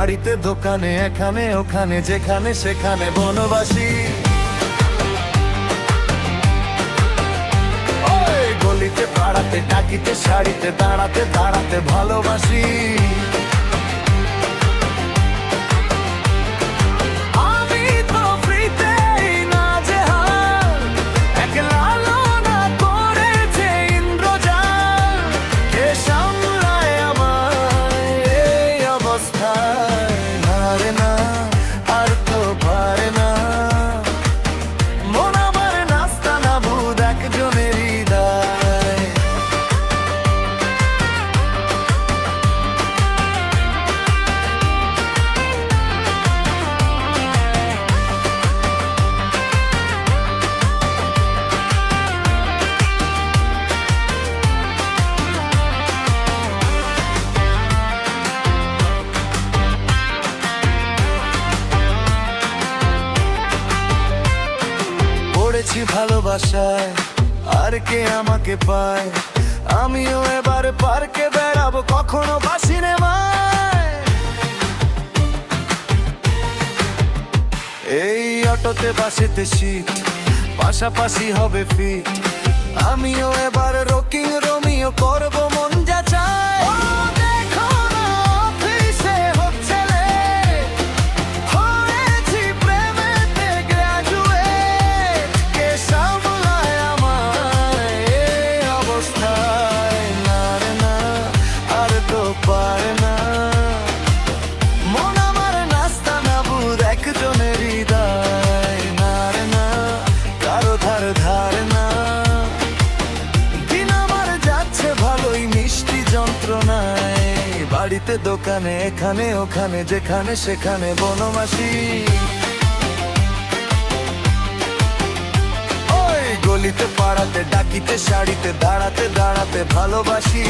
বাড়িতে দোকানে এখানে ওখানে যেখানে সেখানে বনবাসী। গলিতে পাড়াতে ডাকিতে শাড়িতে দাঁড়াতে দাঁড়াতে ভালোবাসি। ভালোবাসায় আর কে আমাকে পায়, আমিও এবার পার্কে বেড়াবো কখনো বা সিনেমায়। এই অটোতে বাসেতে শীত পাশাপাশি হবে ফিট, আমিও এবার রকিং রোমিও করবো মন যা চায়। বাড়িতে দোকানে এখানে ওখানে যেখানে সেখানে বনবাসী। ওই গলিতে পাড়াতে ডাকিতে শাড়িতে দাঁড়াতে দাঁড়াতে ভালোবাসি।